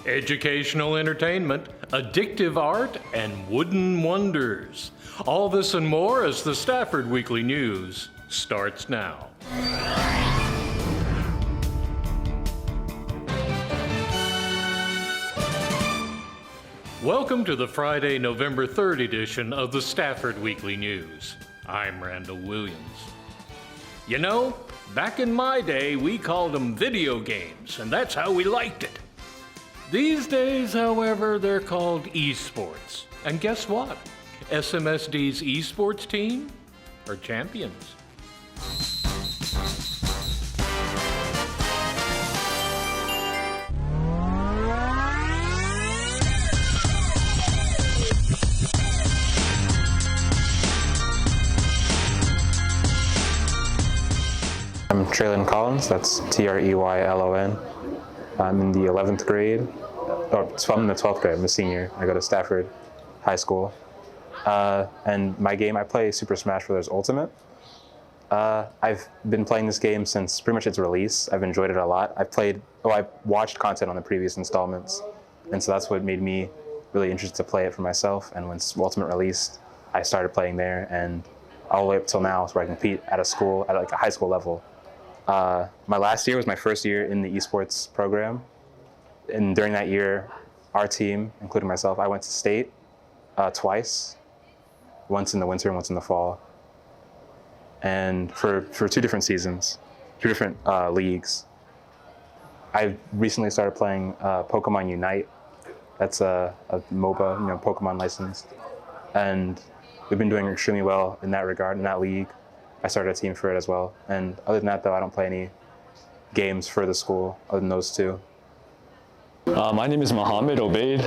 Educational entertainment, addictive art, and wooden wonders. All this and more as the Stafford Weekly News starts now. Welcome to the Friday, November 3rd edition of the Stafford Weekly News. I'm Randall Williams. You know, back in my day, we called them video games, and that's how we liked it. These days, however, they're called esports. And guess what? SMSD's esports team are champions. I'm Traylon Collins, that's Treylon. I'm in the 11th grade, so I'm in the 12th grade, I'm a senior. I go to Stafford High School. And my game, I play Super Smash Bros. Ultimate. I've been playing this game since pretty much its release. I've enjoyed it a lot. I watched content on the previous installments, and so that's what made me really interested to play it for myself. And when Ultimate released, I started playing there, and all the way up till now, where I compete at a school, at like a high school level. My last year was my first year in the esports program, and during that year, our team, including myself, I went to state twice, once in the winter and once in the fall, and for 2 different seasons, 2 different leagues. I recently started playing Pokemon Unite. That's a MOBA, Pokemon licensed, and we've been doing extremely well in that regard, in that league. I started a team for it as well. And other than that, though, I don't play any games for the school other than those 2. My name is Mohammed Obaid,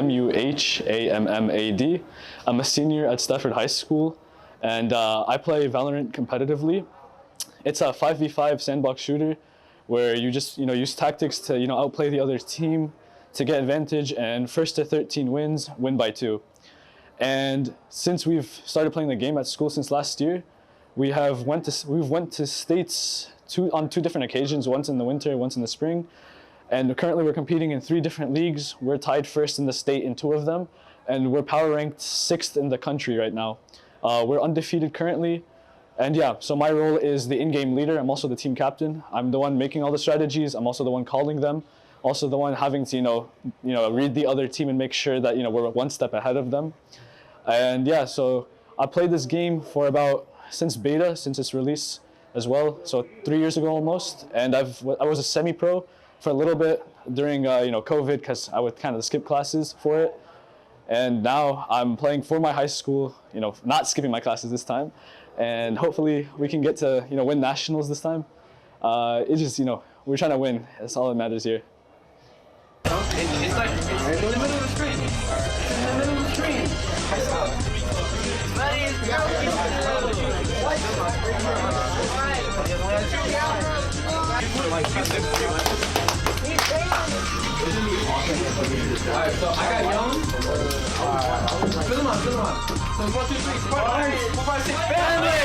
Muhammad. I'm a senior at Stafford High School, and I play Valorant competitively. It's a 5v5 sandbox shooter where you just use tactics to outplay the other team to get advantage, and first to 13 wins, win by 2. And since we've started playing the game at school since last year, we've went to states on 2 different occasions, once in the winter, once in the spring. And currently we're competing in 3 different leagues. We're tied first in the state in 2 of them, and we're power ranked 6th in the country right now. We're undefeated currently. And yeah, so my role is the in-game leader. I'm also the team captain. I'm the one making all the strategies. I'm also the one calling them. Also the one having to, read the other team and make sure that, we're 1 step ahead of them. And yeah, so I played this game for since its release as well, so 3 years ago almost. And I was a semi-pro for a little bit during COVID, because I would kind of skip classes for it. And now I'm playing for my high school, not skipping my classes this time. And hopefully we can get to win nationals this time. It's just we're trying to win. That's all that matters here. It's like in the middle of the screen. In the middle of the screen. Alright, so I got young. Fill them up. So 1, 2, 3, Spartan. 4, 5, 6, family!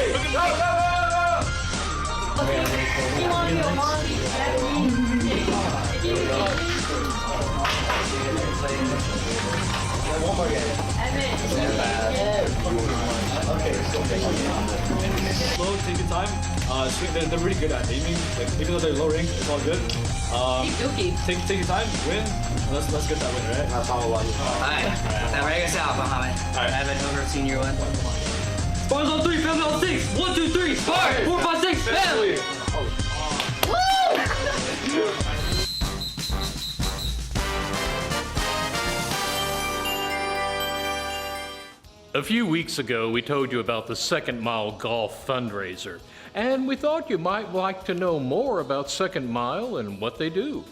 One more game. Slow, take your time. They're pretty good at aiming. Like, even though they're low rank, it's all good. Take your time, win. Let's get that win, right? That's all I want. Alright, now ready us out, Mohammed. Alright. I have another senior one. Spars on 3, family on 6. 1, 2, 3, Spars! 4, 5, 6, family! A few weeks ago, we told you about the Second Mile Golf fundraiser, and we thought you might like to know more about Second Mile and what they do.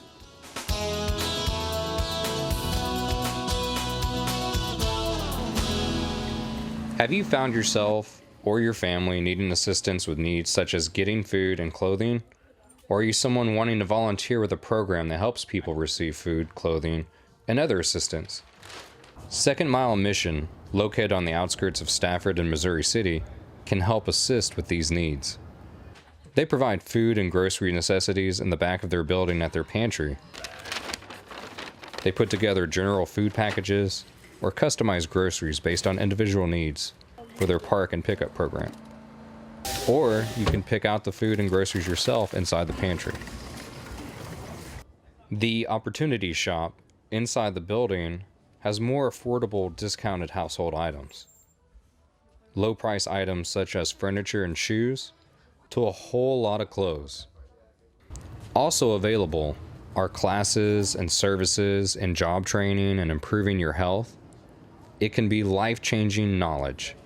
Have you found yourself or your family needing assistance with needs such as getting food and clothing? Or are you someone wanting to volunteer with a program that helps people receive food, clothing, and other assistance? Second Mile Mission, located on the outskirts of Stafford and Missouri City, can help assist with these needs. They provide food and grocery necessities in the back of their building at their pantry. They put together general food packages or customized groceries based on individual needs for their park and pickup program. Or you can pick out the food and groceries yourself inside the pantry. The Opportunity Shop inside the building has more affordable discounted household items. Low price items such as furniture and shoes to a whole lot of clothes. Also available are classes and services and job training and improving your health. It can be life-changing knowledge.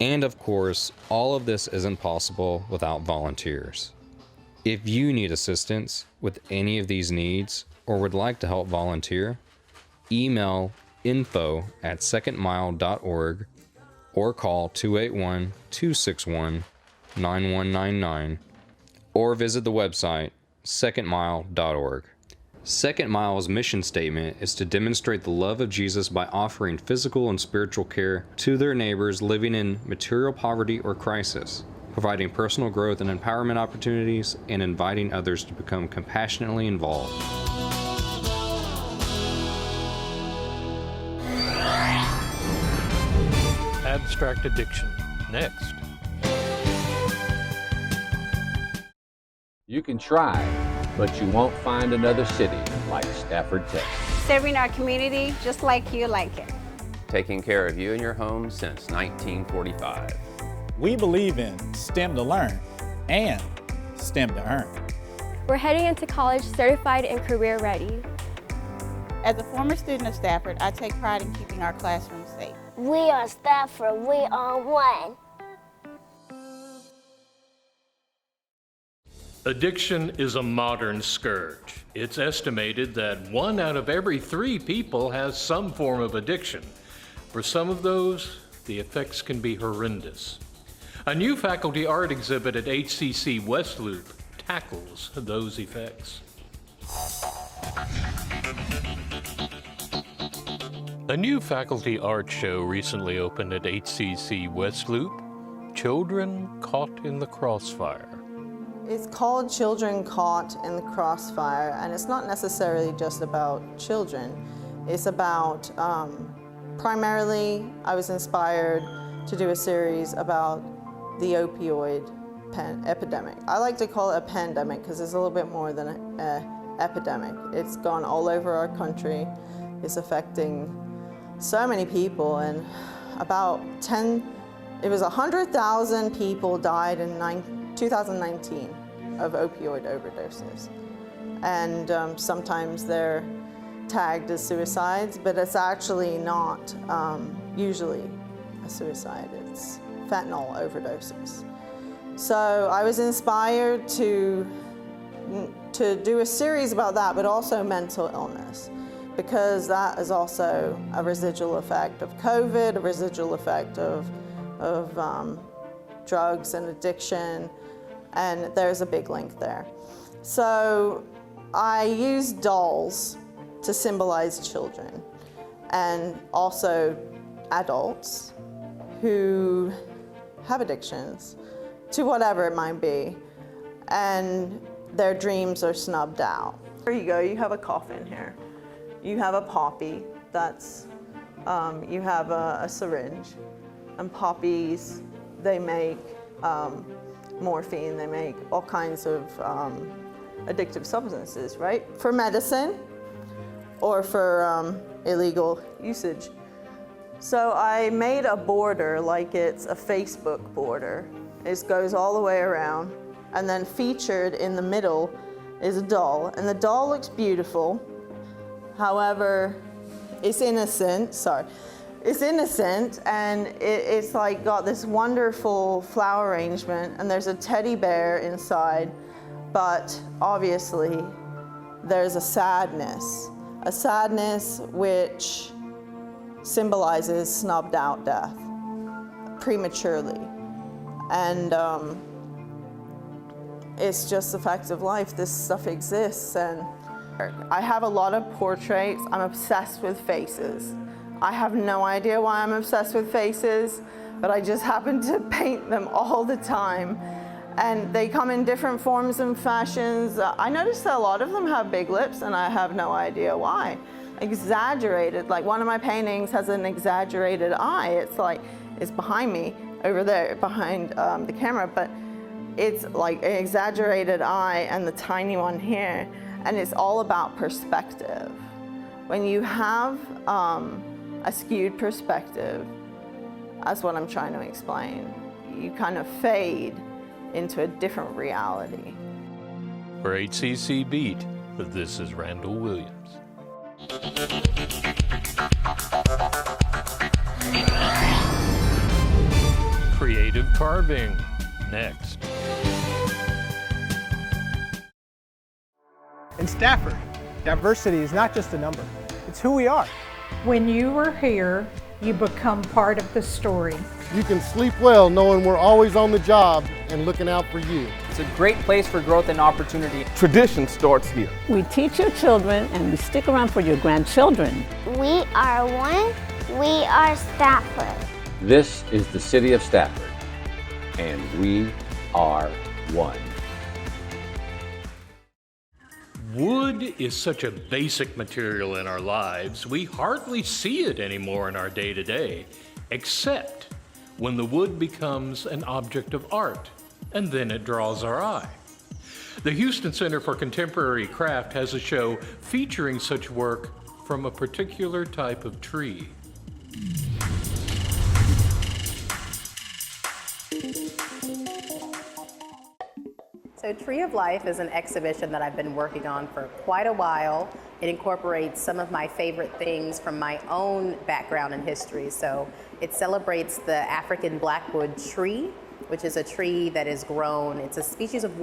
And of course, all of this isn't possible without volunteers. If you need assistance with any of these needs or would like to help volunteer, email info@secondmile.org or call 281-261-9199 or visit the website secondmile.org. Second Mile's mission statement is to demonstrate the love of Jesus by offering physical and spiritual care to their neighbors living in material poverty or crisis, providing personal growth and empowerment opportunities, and inviting others to become compassionately involved. Abstract addiction. Next. You can try, but you won't find another city like Stafford, Texas. Serving our community just like you like it. Taking care of you and your home since 1945. We believe in STEM to learn and STEM to earn. We're heading into college certified and career ready. As a former student of Stafford, I take pride in keeping our classrooms safe. We are Stafford, we are one. Addiction is a modern scourge. It's estimated that 1 out of every 3 people has some form of addiction. For some of those, the effects can be horrendous. A new faculty art exhibit at HCC West Loop tackles those effects. A new faculty art show recently opened at HCC West Loop, Children Caught in the Crossfire. It's called Children Caught in the Crossfire, and it's not necessarily just about children. It's about, primarily, I was inspired to do a series about the opioid epidemic. I like to call it a pandemic because it's a little bit more than an epidemic. It's gone all over our country. It's affecting so many people, and about 100,000 people died in 2019 of opioid overdoses. And sometimes they're tagged as suicides, but it's actually not usually a suicide. It's fentanyl overdoses. So I was inspired to do a series about that, but also mental illness, because that is also a residual effect of COVID, a residual effect of drugs and addiction, and there's a big link there. So I use dolls to symbolize children and also adults who have addictions to whatever it might be, and their dreams are snubbed out. Here you go, you have a coffin here. You have a poppy, that's, you have a syringe, and poppies, they make morphine, they make all kinds of addictive substances, right? For medicine or for illegal usage. So I made a border like it's a Facebook border. It goes all the way around, and then featured in the middle is a doll, and the doll looks beautiful. However, it's innocent, It's innocent, and it's like got this wonderful flower arrangement, and there's a teddy bear inside, but obviously there's a sadness which symbolizes snubbed out death prematurely. And it's just the fact of life. This stuff exists, and I have a lot of portraits. I'm obsessed with faces. I have no idea why I'm obsessed with faces, but I just happen to paint them all the time. And they come in different forms and fashions. I noticed that a lot of them have big lips, and I have no idea why. exaggerated. Like one of my paintings has an exaggerated eye. It's like, it's behind me over there, behind the camera, but it's like an exaggerated eye and the tiny one here. And it's all about perspective. When you have a skewed perspective, that's what I'm trying to explain. You kind of fade into a different reality. For HCC Beat, this is Randall Williams. Creative carving, next. In Stafford, diversity is not just a number, it's who we are. When you are here, you become part of the story. You can sleep well knowing we're always on the job and looking out for you. It's a great place for growth and opportunity. Tradition starts here. We teach your children and we stick around for your grandchildren. We are one. We are Stafford. This is the city of Stafford, and we are one. Wood is such a basic material in our lives, we hardly see it anymore in our day-to-day, except when the wood becomes an object of art, and then it draws our eye. The Houston Center for Contemporary Craft has a show featuring such work from a particular type of tree. So Tree of Life is an exhibition that I've been working on for quite a while. It incorporates some of my favorite things from my own background and history. So it celebrates the African blackwood tree, which is a tree that is grown. It's a species of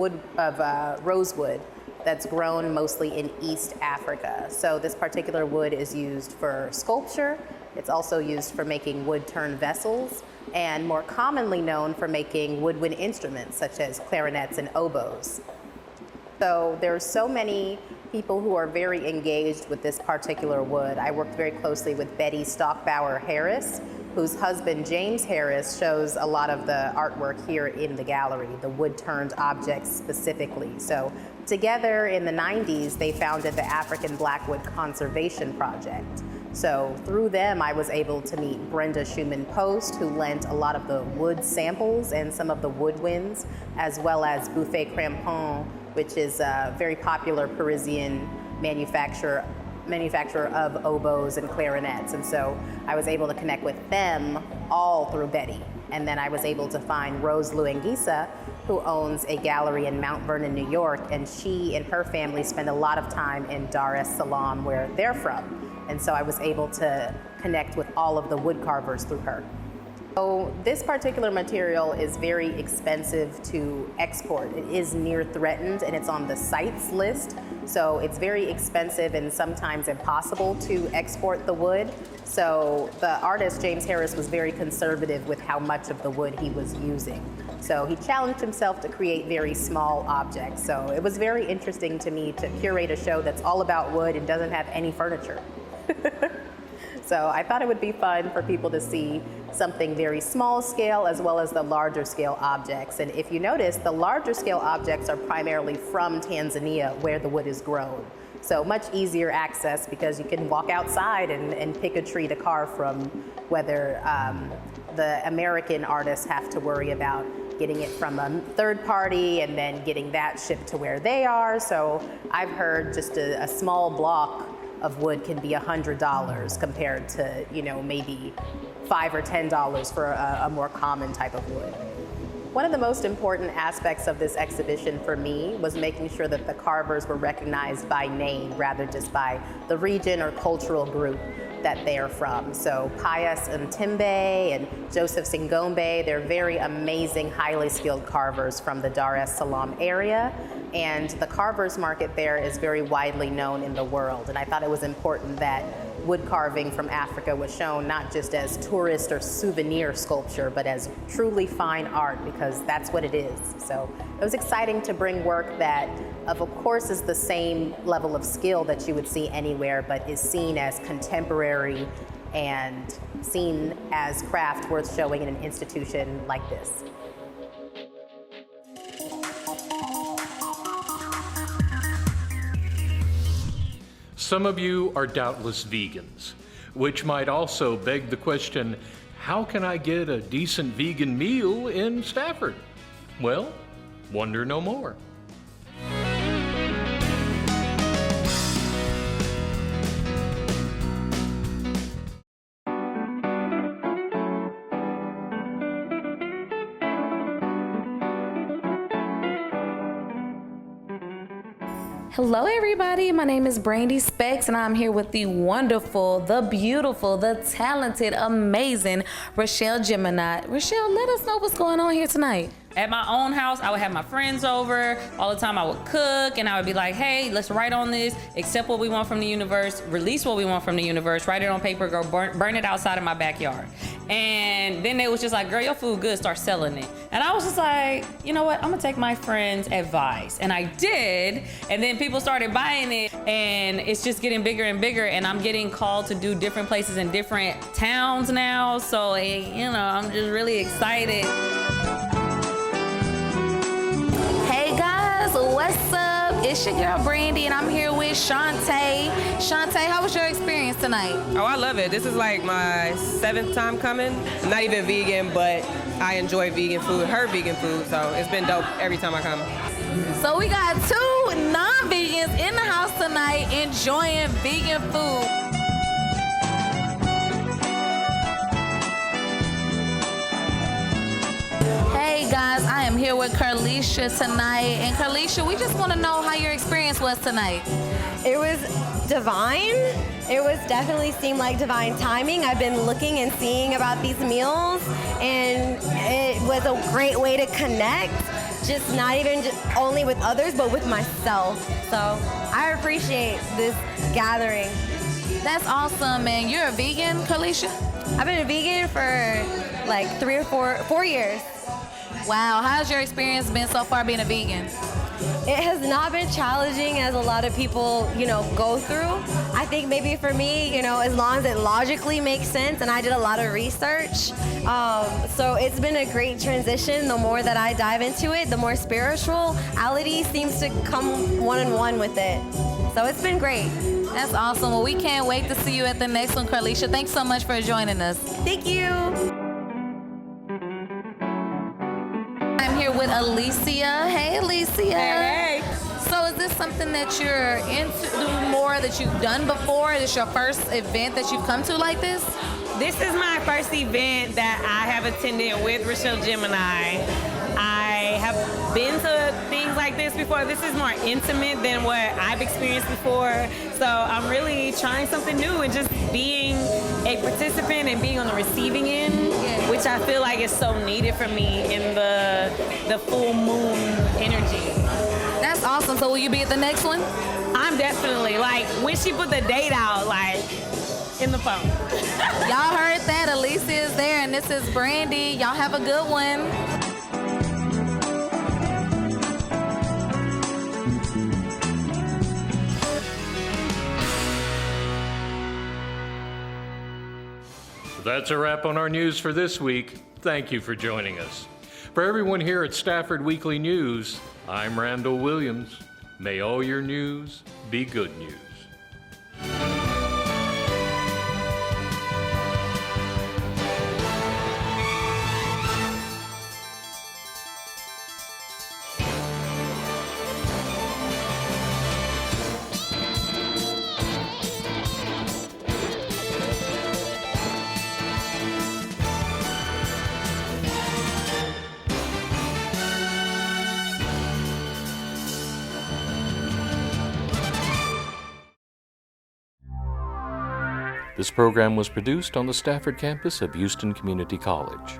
rosewood that's grown mostly in East Africa. So this particular wood is used for sculpture. It's also used for making wood-turned vessels, and more commonly known for making woodwind instruments such as clarinets and oboes. So there's so many people who are very engaged with this particular wood. I worked very closely with Betty Stockbauer Harris, whose husband James Harris shows a lot of the artwork here in the gallery, the wood-turned objects specifically. So together in the 90s, they founded the African Blackwood Conservation Project. So through them, I was able to meet Brenda Schumann Post, who lent a lot of the wood samples and some of the woodwinds, as well as Buffet Crampon, which is a very popular Parisian manufacturer of oboes and clarinets. And so I was able to connect with them all through Betty. And then I was able to find Rose Luangisa, who owns a gallery in Mount Vernon, New York, and she and her family spend a lot of time in Dar es Salaam, where they're from. And so I was able to connect with all of the wood carvers through her. So this particular material is very expensive to export. It is near threatened and it's on the CITES list. So it's very expensive and sometimes impossible to export the wood. So the artist, James Harris, was very conservative with how much of the wood he was using. So he challenged himself to create very small objects. So it was very interesting to me to curate a show that's all about wood and doesn't have any furniture. So I thought it would be fun for people to see something very small scale as well as the larger scale objects. And if you notice, the larger scale objects are primarily from Tanzania, where the wood is grown. So much easier access because you can walk outside and pick a tree to carve from, whether the American artists have to worry about getting it from a third party and then getting that shipped to where they are. So I've heard just a small block of wood can be $100 compared to, maybe $5 or $10 for a more common type of wood. One of the most important aspects of this exhibition for me was making sure that the carvers were recognized by name rather just by the region or cultural group that they are from. So Pius Ntimbe and Joseph Singombe, they're very amazing, highly skilled carvers from the Dar es Salaam area. And the carvers market there is very widely known in the world. And I thought it was important that wood carving from Africa was shown not just as tourist or souvenir sculpture, but as truly fine art, because that's what it is. So it was exciting to bring work that, of course, is the same level of skill that you would see anywhere, but is seen as contemporary and seen as craft worth showing in an institution like this. Some of you are doubtless vegans, which might also beg the question, how can I get a decent vegan meal in Stafford? Well, wonder no more. Hello everybody, my name is Brandy Specs and I'm here with the wonderful, the beautiful, the talented, amazing Rochelle Gemini. Rochelle, let us know what's going on here tonight. At my own house, I would have my friends over. All the time I would cook and I would be like, hey, let's write on this, accept what we want from the universe, release what we want from the universe, write it on paper, go burn it outside of my backyard. And then they was just like, girl, your food good, start selling it. And I was just like, you know what, I'm gonna take my friend's advice. And I did, and then people started buying it and it's just getting bigger and bigger and I'm getting called to do different places in different towns now. So, you know, I'm just really excited. Hey guys, what's up? It's your girl Brandy and I'm here with Shantae. Shantae, how was your experience tonight? Oh, I love it. This is like my 7th time coming. I'm not even vegan, but I enjoy vegan food, her vegan food, so it's been dope every time I come. So we got 2 non-vegans in the house tonight enjoying vegan food. Hey guys, I am here with Carlisha tonight. And Carlisha, we just want to know how your experience was tonight. It was divine. It was definitely seemed like divine timing. I've been looking and seeing about these meals and it was a great way to connect, just not even just only with others, but with myself. So I appreciate this gathering. That's awesome, man. You're a vegan, Carlisha? I've been a vegan for like 3 or 4 years. Wow, how's your experience been so far being a vegan? It has not been challenging as a lot of people, you know, go through. I think maybe for me, you know, as long as it logically makes sense, and I did a lot of research. So it's been a great transition. The more that I dive into it, the more spirituality seems to come one-on-one with it. So it's been great. That's awesome. Well, we can't wait to see you at the next one, Carlisha. Thanks so much for joining us. Thank you. I'm here with Alicia. Hey, Alicia. Hey. So is this something that you're into more, that you've done before? Is this your first event that you've come to like this? This is my first event that I have attended with Rochelle Gemini. I have been to things like this before. This is more intimate than what I've experienced before. So I'm really trying something new and just being a participant and being on the receiving end, which I feel like is so needed for me in the full moon energy. That's awesome. So will you be at the next one? I'm definitely, like, when she put the date out, like, in the phone. Y'all heard that. Alicia is there, and this is Brandy. Y'all have a good one. That's a wrap on our news for this week. Thank you for joining us. For everyone here at Stafford Weekly News, I'm Randall Williams. May all your news be good news. This program was produced on the Stafford campus of Houston Community College.